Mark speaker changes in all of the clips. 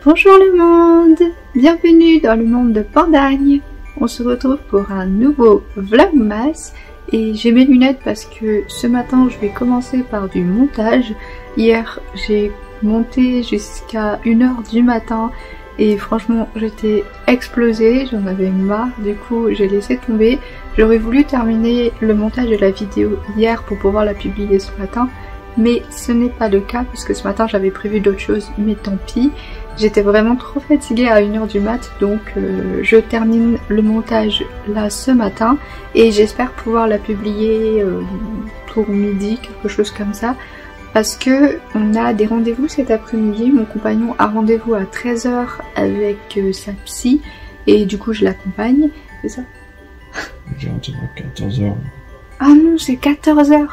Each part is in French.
Speaker 1: Bonjour le monde, bienvenue dans le monde de Pandagne. On se retrouve pour un nouveau vlogmas et j'ai mes lunettes parce que ce matin je vais commencer par du montage. Hier j'ai monté jusqu'à 1h du matin et franchement j'étais explosée, j'en avais marre, du coup j'ai laissé tomber. J'aurais voulu terminer le montage de la vidéo hier pour pouvoir la publier ce matin, mais ce n'est pas le cas parce que ce matin j'avais prévu d'autres choses, mais tant pis. J'étais vraiment trop fatiguée à 1h du mat, donc je termine le montage là ce matin et j'espère pouvoir la publier pour midi, quelque chose comme ça, parce que on a des rendez-vous cet après-midi. Mon compagnon a rendez-vous à 13h avec sa psy et du coup je l'accompagne, c'est ça?
Speaker 2: J'ai rendez-vous à 14h.
Speaker 1: Ah non, c'est 14h.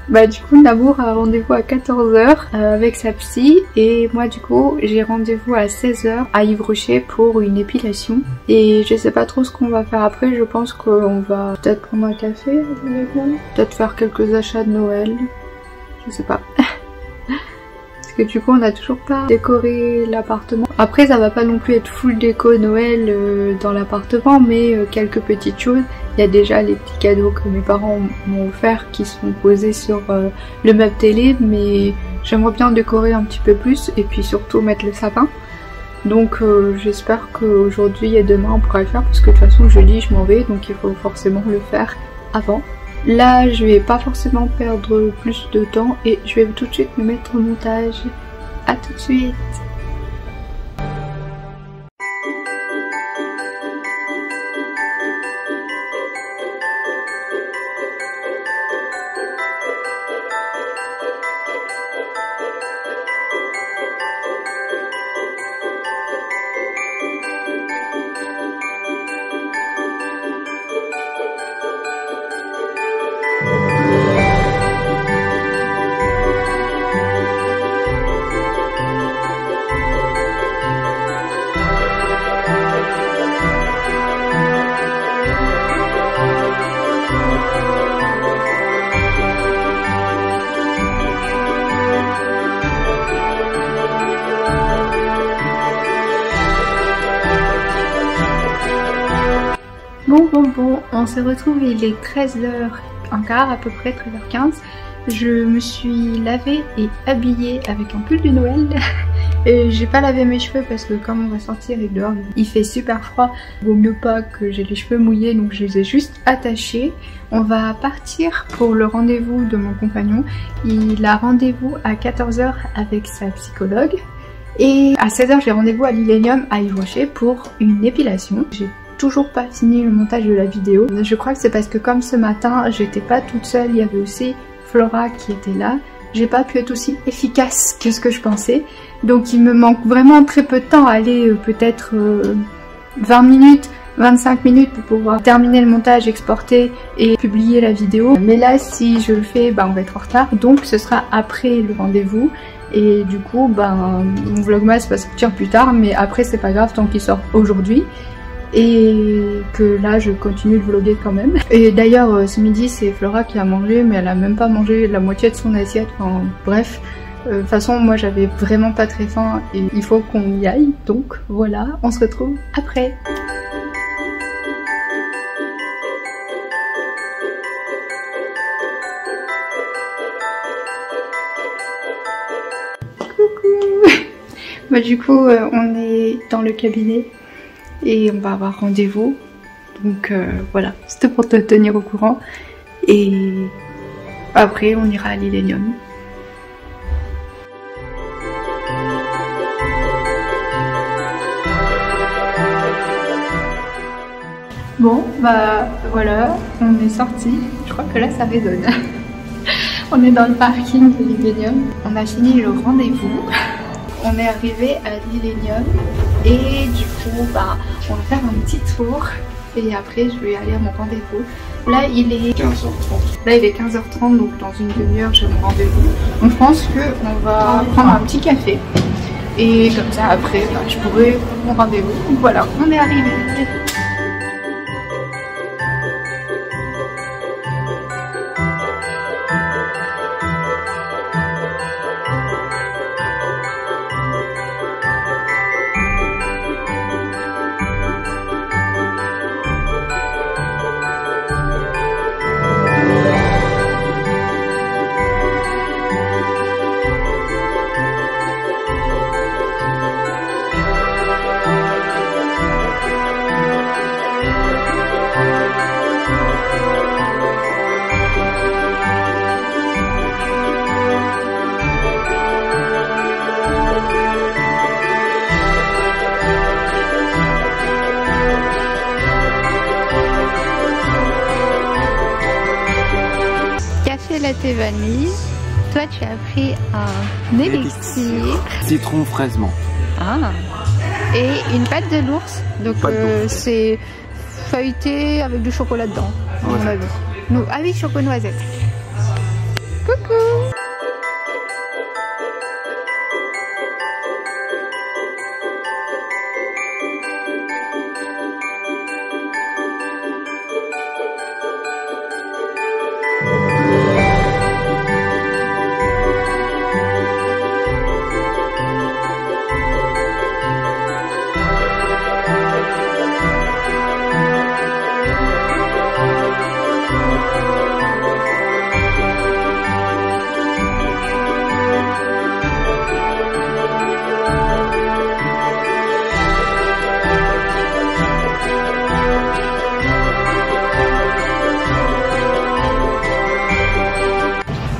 Speaker 1: Bah du coup Nabour a rendez-vous à 14h avec sa psy et moi du coup j'ai rendez-vous à 16h à Yves-Rocher pour une épilation et je sais pas trop ce qu'on va faire après. Je pense qu'on va peut-être prendre un café avec moi, peut-être faire quelques achats de Noël, je sais pas. Parce que du coup on a toujours pas décoré l'appartement. Après ça va pas non plus être full déco Noël dans l'appartement, mais quelques petites choses. Il y a déjà les petits cadeaux que mes parents m'ont offert qui sont posés sur le meuble télé, mais j'aimerais bien décorer un petit peu plus et puis surtout mettre le sapin. Donc j'espère qu'aujourd'hui et demain on pourra le faire parce que de toute façon jeudi je m'en vais, donc il faut forcément le faire avant. Là je vais pas forcément perdre plus de temps et je vais tout de suite me mettre au montage. A tout de suite. Bon, on se retrouve, il est 13h15 à peu près, 13h15. Je me suis lavée et habillée avec un pull de Noël. Et j'ai pas lavé mes cheveux parce que comme on va sortir et dehors il fait super froid, vaut mieux pas que j'ai les cheveux mouillés, donc je les ai juste attachés. On va partir pour le rendez-vous de mon compagnon. Il a rendez-vous à 14h avec sa psychologue. Et à 16h j'ai rendez-vous à l'Illénium à Yves-Rocher pour une épilation. J'ai toujours pas fini le montage de la vidéo. Je crois que c'est parce que comme ce matin j'étais pas toute seule, il y avait aussi Flora qui était là. J'ai pas pu être aussi efficace que ce que je pensais. Donc il me manque vraiment très peu de temps, aller peut-être 20 minutes, 25 minutes pour pouvoir terminer le montage, exporter et publier la vidéo. Mais là si je le fais, on va être en retard, donc ce sera après le rendez-vous. Et du coup mon vlogmas va sortir plus tard, mais après c'est pas grave tant qu'il sort aujourd'hui. Et que là je continue de vlogger quand même. Et d'ailleurs ce midi c'est Flora qui a mangé, mais elle a même pas mangé la moitié de son assiette, enfin bref. De toute façon moi j'avais vraiment pas très faim et il faut qu'on y aille, donc voilà, on se retrouve après. Coucou. Du coup on est dans le cabinet et on va avoir rendez-vous, donc voilà, c'était pour te tenir au courant et après on ira à l'Illénium. Bon voilà, on est sorti, je crois que là ça résonne. On est dans le parking de l'Illénium, on a fini le rendez-vous. On est arrivé à l'Illénium et du coup on va faire un petit tour et après je vais aller à mon rendez-vous. Là il est 15h30. Là il est 15h30, donc dans une demi-heure j'ai mon rendez-vous. Donc je pense qu'on va prendre un petit café et comme ça après je pourrai prendre mon rendez-vous. Donc voilà, on est arrivé. latte vanille. Toi, tu as pris un élixir.
Speaker 2: Citron fraisement.
Speaker 1: Ah. Et une pâte de l'ours. Donc c'est feuilleté avec du chocolat dedans, à mon avis. Ah oui, chocolat noisette. Coucou.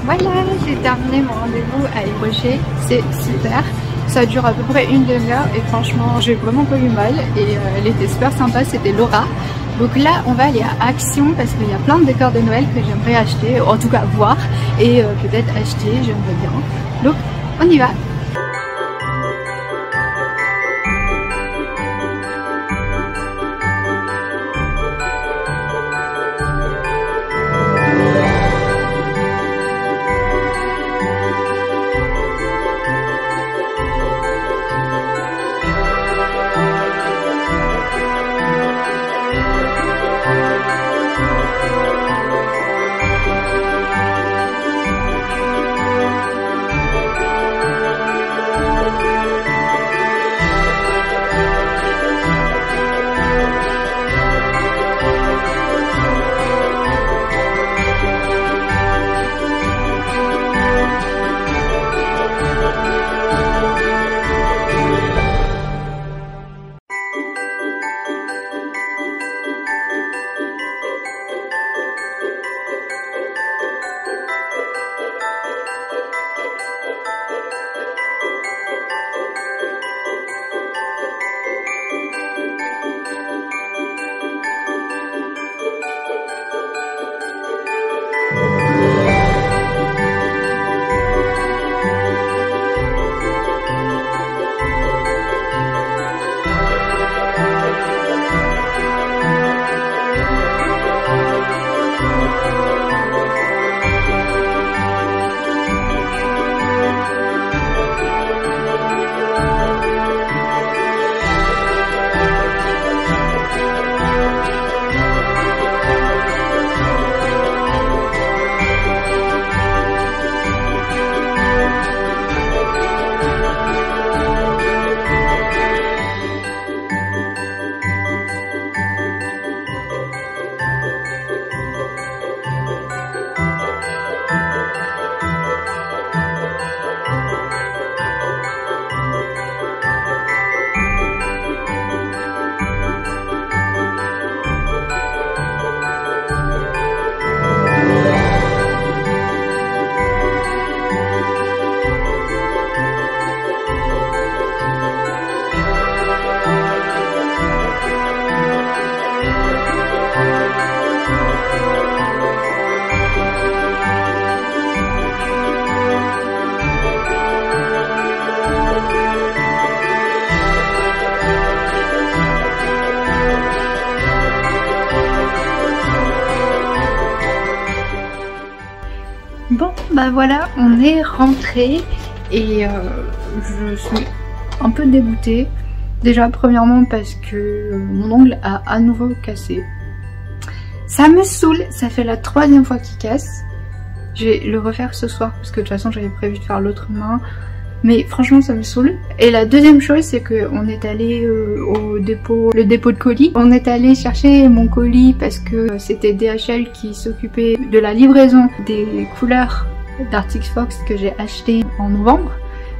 Speaker 1: Voilà, j'ai terminé mon rendez-vous à Yves-Rocher, c'est super. Ça dure à peu près une demi-heure et franchement j'ai vraiment pas eu mal et elle était super sympa, c'était Laura. Donc là on va aller à Action parce qu'il y a plein de décors de Noël que j'aimerais acheter, en tout cas voir et peut-être acheter, j'aimerais bien. Donc on y va. Bon bah voilà, on est rentré et je suis un peu dégoûtée. Déjà premièrement parce que mon ongle a à nouveau cassé. Ça me saoule, ça fait la 3e fois qu'il casse. Je vais le refaire ce soir parce que de toute façon j'avais prévu de faire l'autre main. Mais franchement ça me saoule. Et la deuxième chose c'est qu'on est allé au dépôt, le dépôt de colis. On est allé chercher mon colis parce que c'était DHL qui s'occupait de la livraison des couleurs d'Arctic Fox que j'ai acheté en novembre.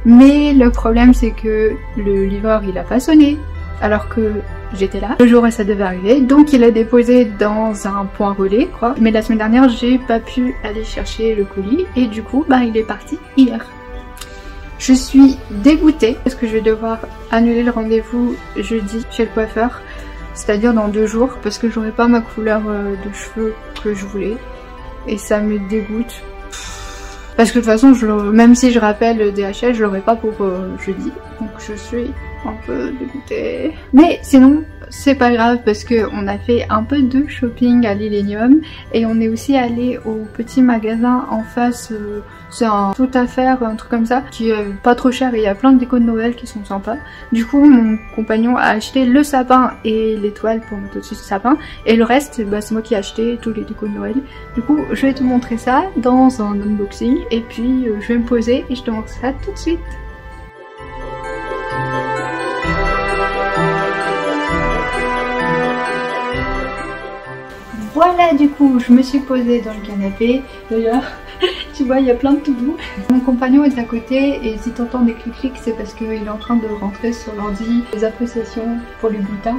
Speaker 1: Mais le problème c'est que le livreur il a pas sonné alors que j'étais là le jour où ça devait arriver, donc il a déposé dans un point relais quoi. Mais la semaine dernière j'ai pas pu aller chercher le colis et du coup bah il est parti hier. Je suis dégoûtée parce que je vais devoir annuler le rendez-vous jeudi chez le coiffeur, c'est-à-dire dans 2 jours parce que j'aurai pas ma couleur de cheveux que je voulais et ça me dégoûte. Parce que de toute façon, même si je rappelle DHL, je l'aurai pas pour jeudi. Donc je suis un peu dégoûtée. Mais sinon, c'est pas grave parce que on a fait un peu de shopping à l'Illenium et on est aussi allé au petit magasin en face. C'est un tout à faire, un truc comme ça, qui est pas trop cher et il y a plein de décos de Noël qui sont sympas. Du coup, mon compagnon a acheté le sapin et l'étoile pour mettre au-dessus du sapin. Et le reste, bah, c'est moi qui ai acheté tous les décos de Noël. Du coup, je vais te montrer ça dans un unboxing. Et puis, je vais me poser et je te montre ça tout de suite. Voilà, du coup, je me suis posée dans le canapé. D'ailleurs, tu vois, il y a plein de tout doux. Mon compagnon est à côté et si t'entends des clics-clics, c'est parce qu'il est en train de rentrer sur l'ordi les appréciations pour les bulletins.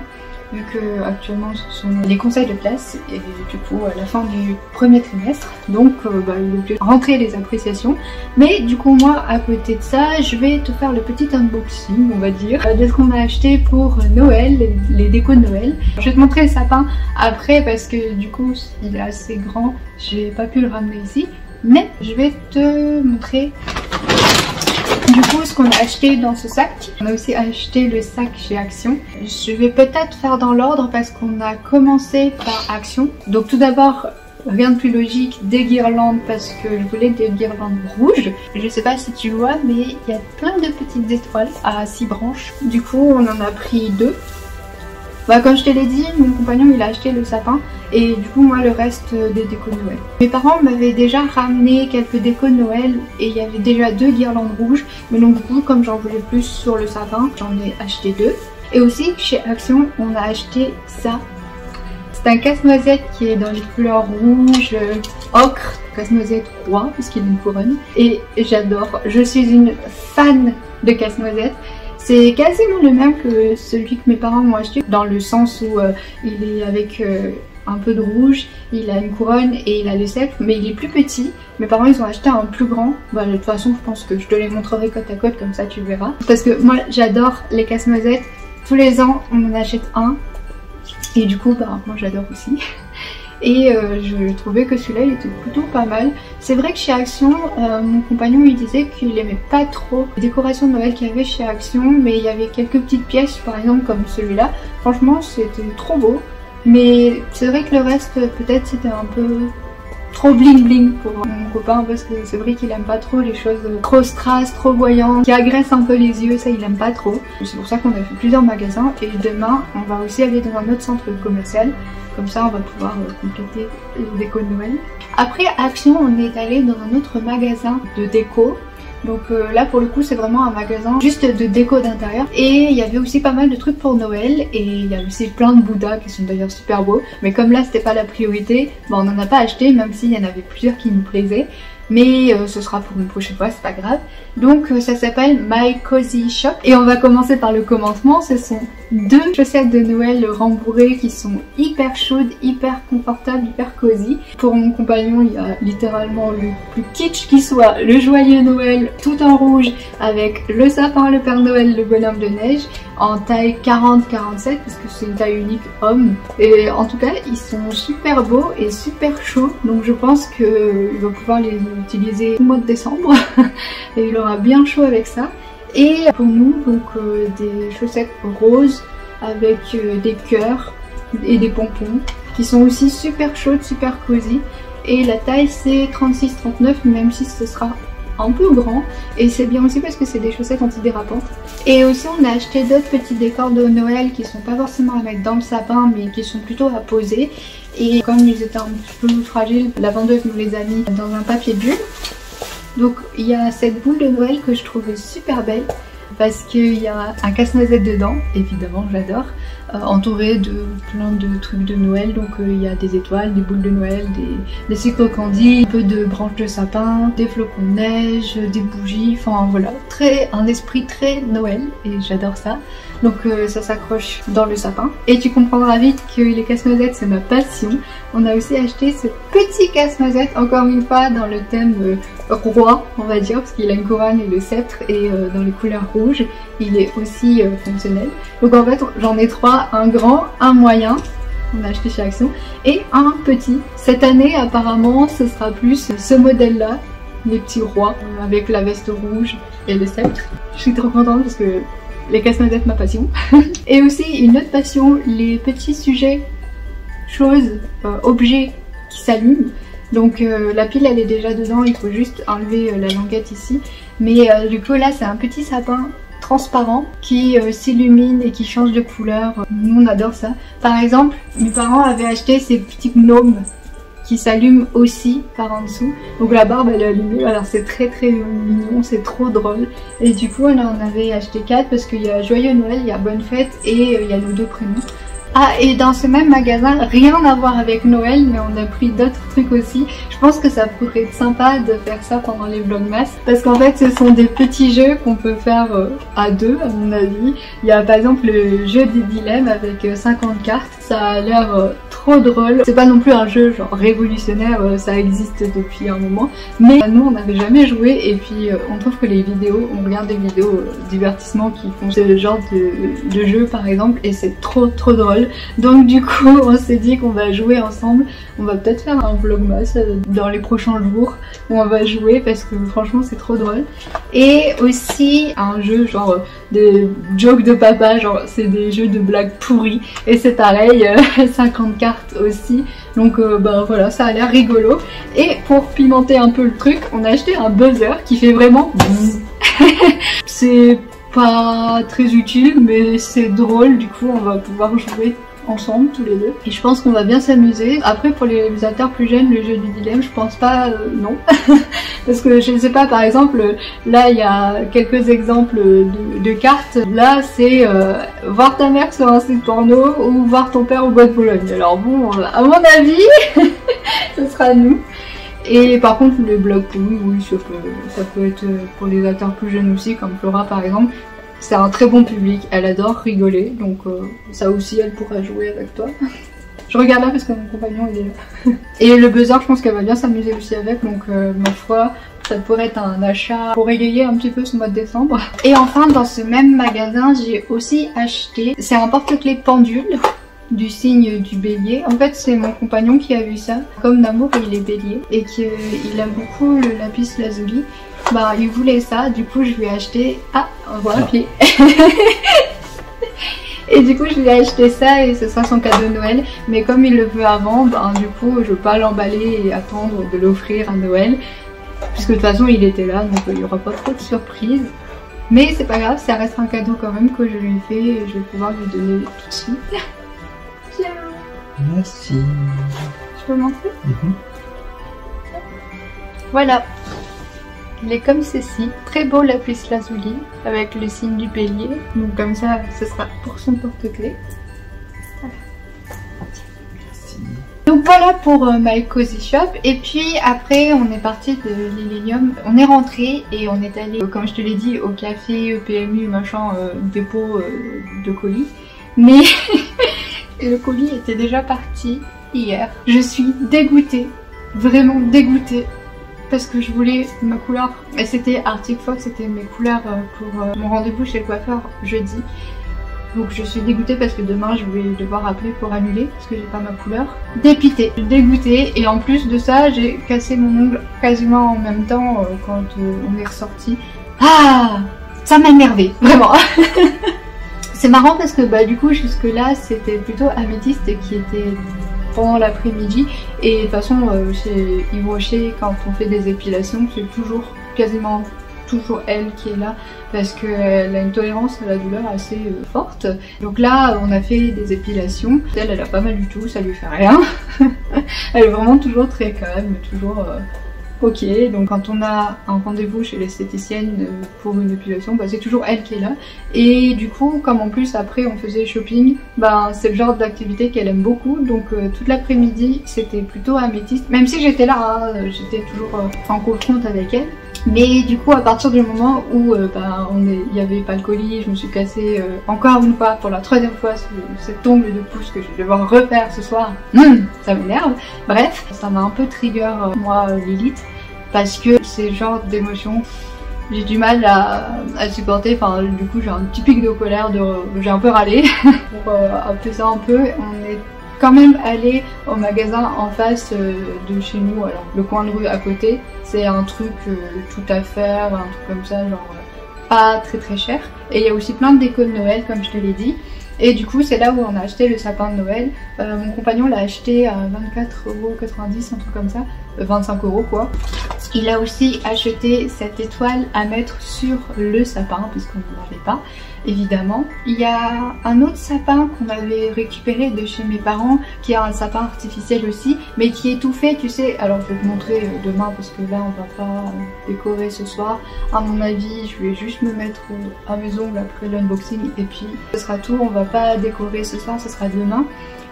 Speaker 1: Vu que actuellement ce sont les conseils de classe et du coup à la fin du premier trimestre, donc il est obligé de rentrer les appréciations. Mais du coup moi à côté de ça, je vais te faire le petit unboxing, on va dire, de ce qu'on a acheté pour Noël, les décos de Noël. Je vais te montrer le sapin après parce que du coup il est assez grand, j'ai pas pu le ramener ici, mais je vais te montrer du coup ce qu'on a acheté dans ce sac. On a aussi acheté le sac chez Action. Je vais peut-être faire dans l'ordre parce qu'on a commencé par Action. Donc tout d'abord, rien de plus logique, des guirlandes parce que je voulais des guirlandes rouges. Je sais pas si tu vois mais il y a plein de petites étoiles à 6 branches. Du coup on en a pris 2. Bah, comme je te l'ai dit, mon compagnon il a acheté le sapin et du coup moi le reste des décos de Noël. Mes parents m'avaient déjà ramené quelques décos de Noël et il y avait déjà 2 guirlandes rouges. Mais donc du coup comme j'en voulais plus sur le sapin, j'en ai acheté 2. Et aussi chez Action on a acheté ça. C'est un casse-noisette qui est dans les couleurs rouge, ocre, casse-noisette roi puisqu'il a une couronne. Et j'adore, je suis une fan de casse-noisette. C'est quasiment le même que celui que mes parents m'ont acheté, dans le sens où il est avec un peu de rouge, il a une couronne et il a le sceptre, mais il est plus petit. Mes parents ils ont acheté un plus grand. Bah, de toute façon je pense que je te les montrerai côte à côte, comme ça tu verras. Parce que moi j'adore les casse-noisettes, tous les ans on en achète un. Et du coup bah moi j'adore aussi. Et je trouvais que celui-là il était plutôt pas mal. C'est vrai que chez Action, mon compagnon il disait qu'il aimait pas trop les décorations de Noël qu'il y avait chez Action, mais il y avait quelques petites pièces par exemple comme celui-là. Franchement c'était trop beau, mais c'est vrai que le reste peut-être c'était un peu trop bling bling pour mon copain parce que c'est vrai qu'il aime pas trop les choses trop strass, trop voyantes, qui agressent un peu les yeux, ça il aime pas trop. C'est pour ça qu'on a fait plusieurs magasins et demain on va aussi aller dans un autre centre commercial. Comme ça on va pouvoir compléter les décos de Noël. Après Action on est allé dans un autre magasin de déco. Donc là pour le coup c'est vraiment un magasin juste de déco d'intérieur. Et il y avait aussi pas mal de trucs pour Noël. Et il y a aussi plein de Bouddhas qui sont d'ailleurs super beaux. Mais comme là c'était pas la priorité, bah, on n'en a pas acheté même s'il y en avait plusieurs qui nous plaisaient. Mais ce sera pour une prochaine fois, c'est pas grave. Donc ça s'appelle My Cozy Shop. Et on va commencer par le commencement. Ce sont 2 chaussettes de Noël rembourrées qui sont hyper chaudes, hyper confortables, hyper cosy. Pour mon compagnon, il y a littéralement le plus kitsch qui soit, le joyeux Noël tout en rouge avec le sapin, le Père Noël, le bonhomme de neige en taille 40-47 parce que c'est une taille unique homme. Et en tout cas, ils sont super beaux et super chauds. Donc je pense qu'il va pouvoir les utiliser au mois de décembre et il aura bien chaud avec ça. Et pour nous donc des chaussettes roses avec des cœurs et des pompons qui sont aussi super chaudes, super cosy. Et la taille c'est 36-39 même si ce sera un peu grand, et c'est bien aussi parce que c'est des chaussettes antidérapantes. Et aussi on a acheté d'autres petits décors de Noël qui sont pas forcément à mettre dans le sapin mais qui sont plutôt à poser. Et comme ils étaient un petit peu fragiles, la vendeuse nous les a mis dans un papier bulle. Donc il y a cette boule de Noël que je trouvais super belle parce qu'il y a un casse-noisette dedans, évidemment j'adore, entouré de plein de trucs de Noël. Donc il y a des étoiles, des boules de Noël, des sucres candy, un peu de branches de sapin, des flocons de neige, des bougies, enfin voilà, un esprit très Noël et j'adore ça. Donc ça s'accroche dans le sapin. Et tu comprendras vite que les casse-noisettes c'est ma passion. On a aussi acheté ce petit casse-noisette, encore une fois dans le thème roi on va dire, parce qu'il a une couronne et le sceptre et dans les couleurs rouges. Il est aussi fonctionnel. Donc en fait j'en ai 3, un grand, un moyen, on a acheté chez Action, et un petit. Cette année apparemment ce sera plus ce modèle là. les petits rois avec la veste rouge et le sceptre. Je suis trop contente parce que les casse-noisette ma passion. Et aussi une autre passion, les petits sujets, choses, objets qui s'allument. Donc la pile elle est déjà dedans, il faut juste enlever la languette ici. Mais du coup là c'est un petit sapin transparent qui s'illumine et qui change de couleur. Nous on adore ça. Par exemple, mes parents avaient acheté ces petits gnomes qui s'allument aussi par en dessous. Donc la barbe elle est allumée, alors c'est très mignon, c'est trop drôle. Et du coup on en avait acheté 4 parce qu'il y a Joyeux Noël, il y a Bonne Fête et il y a nos 2 prénoms. Ah, et dans ce même magasin, rien à voir avec Noël, mais on a pris d'autres trucs aussi. Je pense que ça pourrait être sympa de faire ça pendant les vlogmas, parce qu'en fait ce sont des petits jeux qu'on peut faire à deux à mon avis. Il y a par exemple le jeu des dilemmes avec 50 cartes, ça a l'air trop drôle. C'est pas non plus un jeu genre révolutionnaire, ça existe depuis un moment, mais nous on n'avait jamais joué et puis on trouve que les vidéos, on regarde des vidéos divertissement qui font ce genre de jeu par exemple et c'est trop drôle. Donc du coup on s'est dit qu'on va jouer ensemble, on va peut-être faire un vlogmas dans les prochains jours où on va jouer parce que franchement c'est trop drôle. Et aussi un jeu genre des jokes de papa, genre c'est des jeux de blagues pourries et c'est pareil, 50 cartes aussi, donc bah voilà, ça a l'air rigolo. Et pour pimenter un peu le truc, on a acheté un buzzer qui fait vraiment c'est pas très utile mais c'est drôle, du coup on va pouvoir jouer ensemble tous les deux et je pense qu'on va bien s'amuser. Après pour les utilisateurs plus jeunes, le jeu du dilemme je pense pas, non parce que je ne sais pas, par exemple là il y a quelques exemples de cartes, là c'est voir ta mère sur un site porno ou voir ton père au bois de Boulogne. Alors bon, à mon avis ce sera nous. Et par contre les blagues pourries, oui ça peut être pour les acteurs plus jeunes aussi, comme Flora par exemple. C'est un très bon public, elle adore rigoler, donc ça aussi elle pourra jouer avec toi. Je regarde là parce que mon compagnon il est là. Et le buzzer je pense qu'elle va bien s'amuser aussi avec, donc ma foi ça pourrait être un achat pour égayer un petit peu ce mois de décembre. Et enfin dans ce même magasin j'ai aussi acheté, c'est un porte-clés pendule du signe du bélier. En fait c'est mon compagnon qui a vu ça, comme d'amour il est bélier et qu'il aime beaucoup le lapis lazuli. Bah il voulait ça, du coup je lui ai acheté... Ah, on voit un pied. Et du coup je lui ai acheté ça et ce sera son cadeau de Noël. Mais comme il le veut avant, bah, du coup je veux pas l'emballer et attendre de l'offrir à Noël. Puisque de toute façon il était là, donc il n'y aura pas trop de surprises. Mais c'est pas grave, ça reste un cadeau quand même que je lui ai fait et je vais pouvoir lui donner tout de suite. Tiens.
Speaker 2: Merci.
Speaker 1: Je peux montrer? Voilà. Il est comme ceci, très beau lapis lazuli avec le signe du bélier, donc comme ça ce sera pour son porte-clés. Voilà. Donc voilà pour My Cozy Shop. Et puis après on est parti de l'Illenium, on est rentré et on est allé comme je te l'ai dit au café PMU machin, dépôt de colis. Mais le colis était déjà parti hier. Je suis dégoûtée, vraiment dégoûtée. Parce que je voulais ma couleur, et c'était Arctic Fox, c'était mes couleurs pour mon rendez-vous chez le coiffeur jeudi. Donc je suis dégoûtée parce que demain je vais devoir appeler pour annuler parce que j'ai pas ma couleur. Dépitée, dégoûtée, et en plus de ça j'ai cassé mon ongle quasiment en même temps quand on est ressorti. Ah, ça m'a énervé, vraiment. C'est marrant parce que bah du coup jusque là c'était plutôt Améthyste qui était pendant l'après-midi, et de toute façon chez Yves Rocher quand on fait des épilations c'est toujours quasiment toujours elle qui est là parce qu'elle a une tolérance à la douleur assez forte. Donc là on a fait des épilations, elle a pas mal du tout, ça lui fait rien. Elle est vraiment toujours très calme, toujours ok. Donc quand on a un rendez-vous chez l'esthéticienne pour une épilation, bah, c'est toujours elle qui est là. Et du coup comme en plus après on faisait shopping, bah, c'est le genre d'activité qu'elle aime beaucoup. Donc toute l'après-midi c'était plutôt Améthyste, même si j'étais là, hein, j'étais toujours en confronte avec elle. Mais du coup à partir du moment où bah, il n'y avait pas le colis, je me suis cassée encore une fois pour la 3e fois cet ongle de pouce que je vais devoir refaire ce soir. Ça m'énerve. Bref, ça m'a un peu trigger moi Lilith, parce que c'est le genre d'émotion j'ai du mal à supporter. Enfin du coup j'ai un petit pic de colère, j'ai un peu râlé pour appeler ça un peu. On est quand même aller au magasin en face de chez nous, alors le coin de rue à côté. C'est un truc tout à faire, un truc comme ça, genre pas très cher. Et il y a aussi plein de déco de Noël comme je te l'ai dit. Et du coup c'est là où on a acheté le sapin de Noël. Mon compagnon l'a acheté à 24,90 €, un truc comme ça, 25 € quoi. Il a aussi acheté cette étoile à mettre sur le sapin puisqu'on n'en avait pas évidemment. Il y a un autre sapin qu'on avait récupéré de chez mes parents qui est un sapin artificiel aussi mais qui est tout fait tu sais. Alors je vais te montrer demain parce que là on va pas décorer ce soir. À mon avis je vais juste me mettre à mes ongles après l'unboxing et puis ce sera tout. On va pas décorer ce soir, ce sera demain.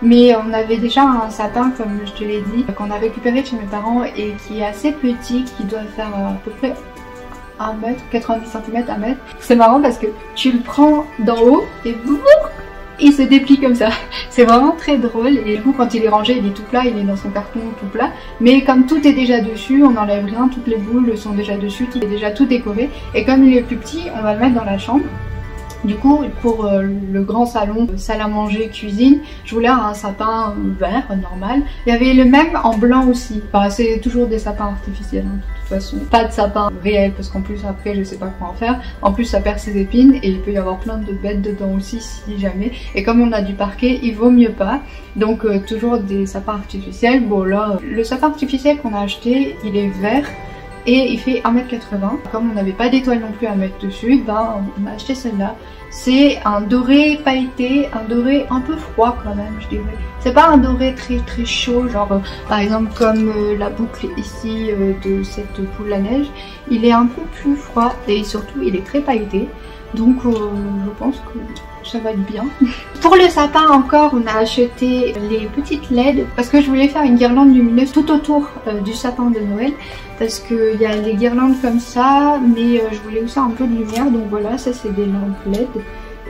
Speaker 1: Mais on avait déjà un sapin comme je te l'ai dit qu'on a récupéré de chez mes parents et qui est assez petit, qui doit faire à peu près 1 mètre, 90 cm, 1 mètre. C'est marrant parce que tu le prends d'en haut et boum, il se déplie comme ça. C'est vraiment très drôle et du coup quand il est rangé il est tout plat, il est dans son carton tout plat. Mais comme tout est déjà dessus, on n'enlève rien, toutes les boules sont déjà dessus, tout est déjà tout décoré. Et comme il est plus petit, on va le mettre dans la chambre. Du coup, pour le grand salon, salle à manger, cuisine, je voulais un sapin vert, normal. Il y avait le même en blanc aussi. Enfin, c'est toujours des sapins artificiels, hein, de toute façon. Pas de sapin réel, parce qu'en plus, après, je sais pas quoi en faire. En plus, ça perd ses épines et il peut y avoir plein de bêtes dedans aussi, si jamais. Et comme on a du parquet, il vaut mieux pas. Donc, toujours des sapins artificiels. Bon, là, le sapin artificiel qu'on a acheté, il est vert. Et il fait 1,80 m. Comme on n'avait pas d'étoile non plus à mettre dessus, ben on a acheté celle-là. C'est un doré pailleté, un doré un peu froid quand même je dirais. C'est pas un doré très chaud, genre par exemple comme la boucle ici de cette boule à neige. Il est un peu plus froid et surtout il est très pailleté. Donc je pense que ça va être bien. Pour le sapin encore, on a acheté les petites LED parce que je voulais faire une guirlande lumineuse tout autour du sapin de Noël. Parce qu'il y a les guirlandes comme ça, mais je voulais aussi un peu de lumière. Donc voilà, ça c'est des lampes LED.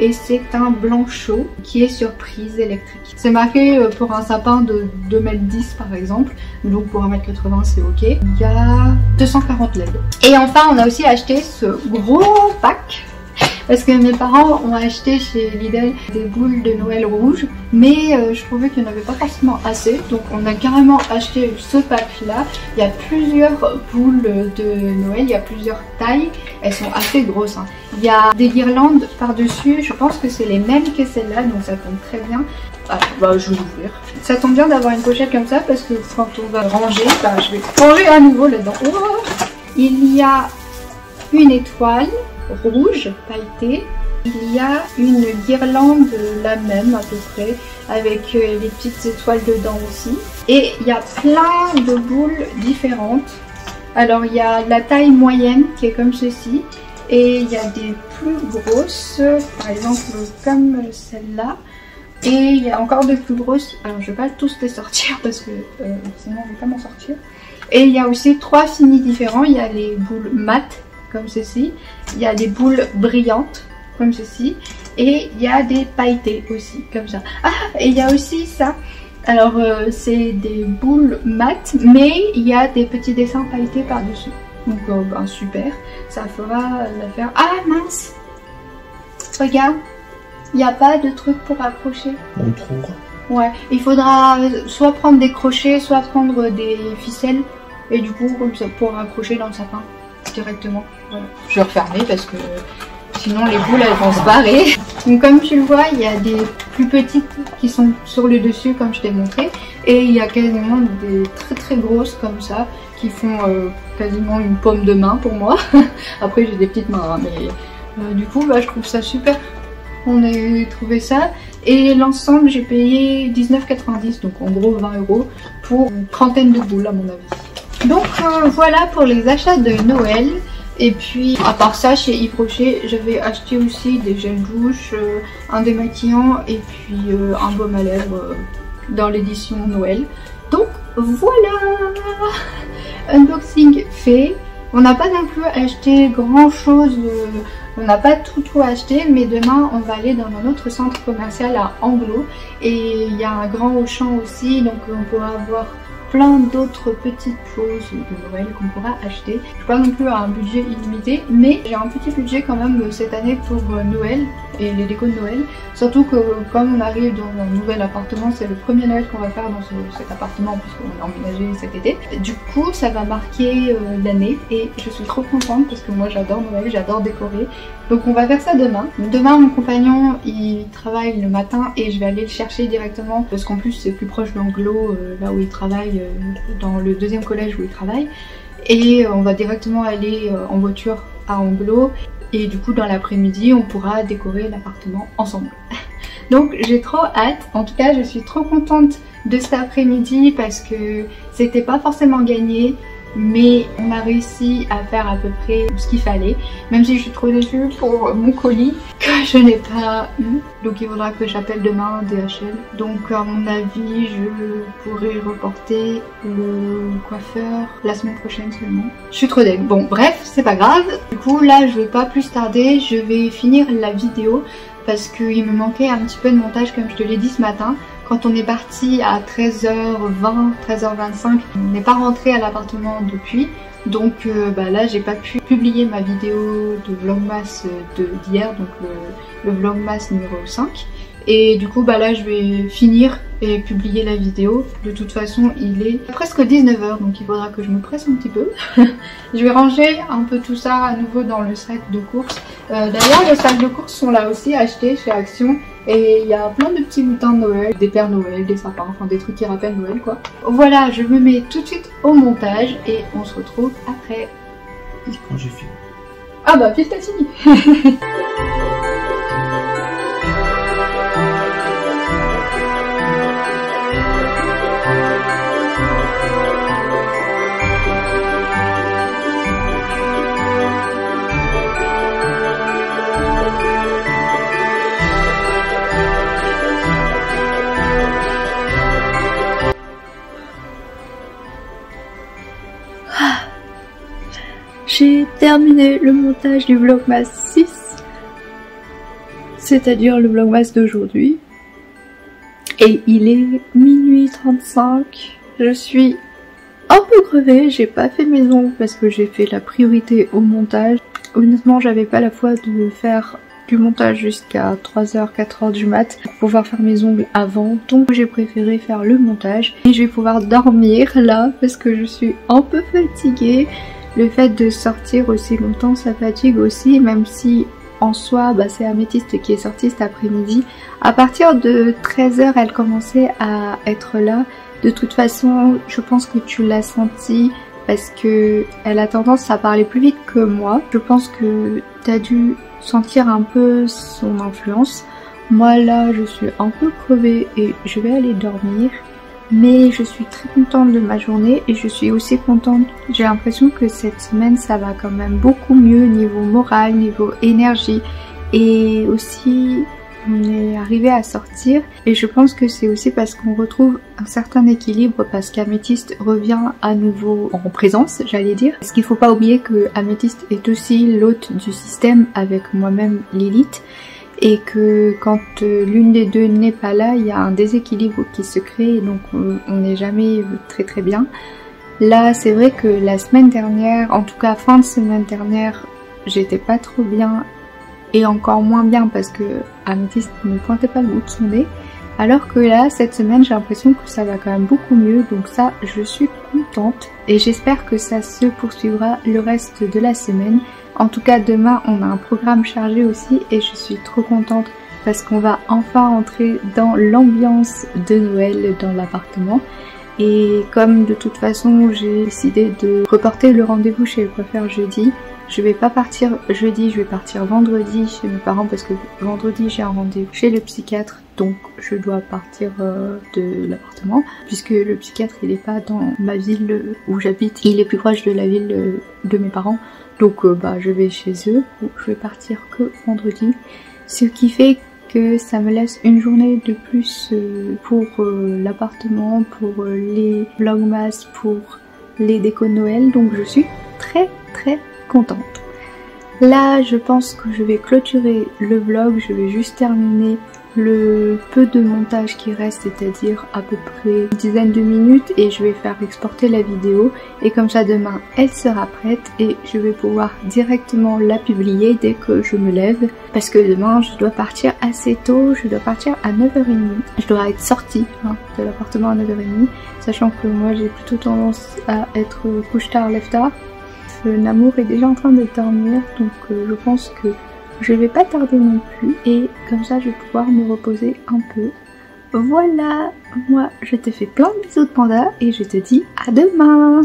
Speaker 1: Et c'est un blanc chaud qui est sur prise électrique. C'est marqué pour un sapin de 2,10 m par exemple. Donc pour 1,80 m c'est ok. Il y a 240 LED. Et enfin on a aussi acheté ce gros pack. Parce que mes parents ont acheté chez Lidl des boules de Noël rouges, mais je trouvais qu'il n'y en avait pas forcément assez, donc on a carrément acheté ce pack là. Il y a plusieurs boules de Noël, il y a plusieurs tailles, elles sont assez grosses, hein. Il y a des guirlandes par dessus, je pense que c'est les mêmes que celle-là, donc ça tombe très bien. Ah, bah je vais l'ouvrir. Ça tombe bien d'avoir une pochette comme ça parce que quand on va ranger, bah je vais ranger à nouveau là-dedans. Oh, il y a une étoile rouge pailleté. Il y a une guirlande la même à peu près avec les petites étoiles dedans aussi. Et il y a plein de boules différentes. Alors il y a la taille moyenne qui est comme ceci. Et il y a des plus grosses, par exemple comme celle-là. Et il y a encore de plus grosses. Alors je vais pas tous les sortir parce que sinon on ne va pas m'en sortir. Et il y a aussi 3 finis différents. Il y a les boules mates comme ceci, il y a des boules brillantes comme ceci et il y a des pailletés aussi comme ça. Ah, et il y a aussi ça. Alors c'est des boules mates mais il y a des petits dessins pailletés par dessus. Donc ben, super, ça fera l'affaire. Ah mince, regarde, il n'y a pas de truc pour accrocher.
Speaker 2: On trouve.
Speaker 1: Ouais, il faudra soit prendre des crochets, soit prendre des ficelles et du coup comme ça pour accrocher dans le sapin directement. Voilà. Je vais refermer parce que sinon les boules elles vont se barrer. Donc comme tu le vois, il y a des plus petites qui sont sur le dessus comme je t'ai montré et il y a quasiment des très grosses comme ça qui font quasiment une paume de main pour moi. Après j'ai des petites mains hein, mais du coup bah, je trouve ça super. On a trouvé ça et l'ensemble j'ai payé 19,90 donc en gros 20 € pour une trentaine de boules à mon avis. Donc voilà pour les achats de Noël. Et puis à part ça chez Yves Rocher j'avais acheté aussi des gels douche, un démaquillant et puis un baume à lèvres dans l'édition Noël. Donc voilà, unboxing fait. On n'a pas non plus acheté grand chose, on n'a pas tout acheté, mais demain on va aller dans un autre centre commercial à Anglo et il y a un grand Auchan aussi, donc on pourra avoir plein d'autres petites choses de Noël qu'on pourra acheter. Je suis pas non plus à un budget illimité, mais j'ai un petit budget quand même cette année pour Noël et les décos de Noël. Surtout que comme on arrive dans un nouvel appartement, c'est le premier Noël qu'on va faire dans cet appartement puisqu'on est emménagé cet été. Du coup ça va marquer l'année et je suis trop contente parce que moi j'adore Noël, j'adore décorer. Donc on va faire ça demain. Demain mon compagnon il travaille le matin et je vais aller le chercher directement parce qu'en plus c'est plus proche d'Anglo, là où il travaille, dans le deuxième collège où il travaille. Et on va directement aller en voiture à Anglo. Et du coup dans l'après-midi on pourra décorer l'appartement ensemble. Donc j'ai trop hâte, en tout cas je suis trop contente de cet après-midi parce que c'était pas forcément gagné. Mais on a réussi à faire à peu près ce qu'il fallait. Même si je suis trop déçue pour mon colis que je n'ai pas eu. Donc il faudra que j'appelle demain DHL. Donc à mon avis je pourrais reporter le coiffeur la semaine prochaine seulement. Je suis trop deg. Bon bref c'est pas grave. Du coup là je vais pas plus tarder. Je vais finir la vidéo parce qu'il me manquait un petit peu de montage comme je te l'ai dit ce matin. Quand on est parti à 13h20, 13h25, on n'est pas rentré à l'appartement depuis. Donc là j'ai pas pu publier ma vidéo de vlogmas d'hier, donc le vlogmas numéro 5. Et du coup là je vais finir et publier la vidéo. De toute façon il est presque 19h donc il faudra que je me presse un petit peu. Je vais ranger un peu tout ça à nouveau dans le sac de courses. D'ailleurs les sacs de courses sont là aussi achetés chez Action. Et il y a plein de petits lutins de Noël, des pères Noël, des sapins, enfin des trucs qui rappellent Noël quoi. Voilà, je me mets tout de suite au montage et on se retrouve après.
Speaker 2: Quand j'ai fini.
Speaker 1: Ah bah vite t'as fini. J'ai terminé le montage du vlogmas 6, c'est-à-dire le vlogmas d'aujourd'hui. Et il est minuit 35, je suis un peu crevée, j'ai pas fait mes ongles parce que j'ai fait la priorité au montage. Honnêtement j'avais pas la foi de faire du montage jusqu'à 3h, 4h du mat pour pouvoir faire mes ongles avant, donc j'ai préféré faire le montage. Et je vais pouvoir dormir là parce que je suis un peu fatiguée. Le fait de sortir aussi longtemps ça fatigue aussi, même si en soi c'est Améthyste qui est sortie cet après-midi. À partir de 13h elle commençait à être là. De toute façon je pense que tu l'as senti parce que elle a tendance à parler plus vite que moi. Je pense que tu as dû sentir un peu son influence. Moi là je suis un peu crevée et je vais aller dormir. Mais je suis très contente de ma journée et je suis aussi contente, j'ai l'impression que cette semaine ça va quand même beaucoup mieux niveau moral, niveau énergie. Et aussi on est arrivé à sortir et je pense que c'est aussi parce qu'on retrouve un certain équilibre parce qu'Améthyste revient à nouveau en présence j'allais dire. Parce qu'il faut pas oublier que Améthyste est aussi l'hôte du système avec moi-même Lilith. Et que quand l'une des deux n'est pas là, il y a un déséquilibre qui se crée et donc on n'est jamais très bien. Là c'est vrai que la semaine dernière, en tout cas fin de semaine dernière, j'étais pas trop bien et encore moins bien parce que Améthyste ne pointait pas le bout de son nez. Alors que là cette semaine j'ai l'impression que ça va quand même beaucoup mieux, donc ça je suis contente et j'espère que ça se poursuivra le reste de la semaine. En tout cas demain on a un programme chargé aussi et je suis trop contente parce qu'on va enfin entrer dans l'ambiance de Noël dans l'appartement. Et comme de toute façon j'ai décidé de reporter le rendez-vous chez le coiffeur jeudi, je vais pas partir jeudi, je vais partir vendredi chez mes parents parce que vendredi j'ai un rendez-vous chez le psychiatre, donc je dois partir de l'appartement puisque le psychiatre il est pas dans ma ville où j'habite, il est plus proche de la ville de mes parents. Donc je vais chez eux, je vais partir que vendredi, ce qui fait que ça me laisse une journée de plus pour l'appartement, pour les vlogmas, pour les décos de Noël, donc je suis très contente. Là je pense que je vais clôturer le vlog, je vais juste terminer le peu de montage qui reste, c'est-à-dire à peu près une dizaine de minutes, et je vais faire exporter la vidéo et comme ça demain elle sera prête et je vais pouvoir directement la publier dès que je me lève, parce que demain je dois partir assez tôt, je dois partir à 9h30, je dois être sortie de l'appartement à 9h30, sachant que moi j'ai plutôt tendance à être couche tard, lève tard. Namour est déjà en train de dormir, donc je pense que je vais pas tarder non plus et comme ça je vais pouvoir me reposer un peu. Voilà, moi je te fais plein de bisous de panda et je te dis à demain.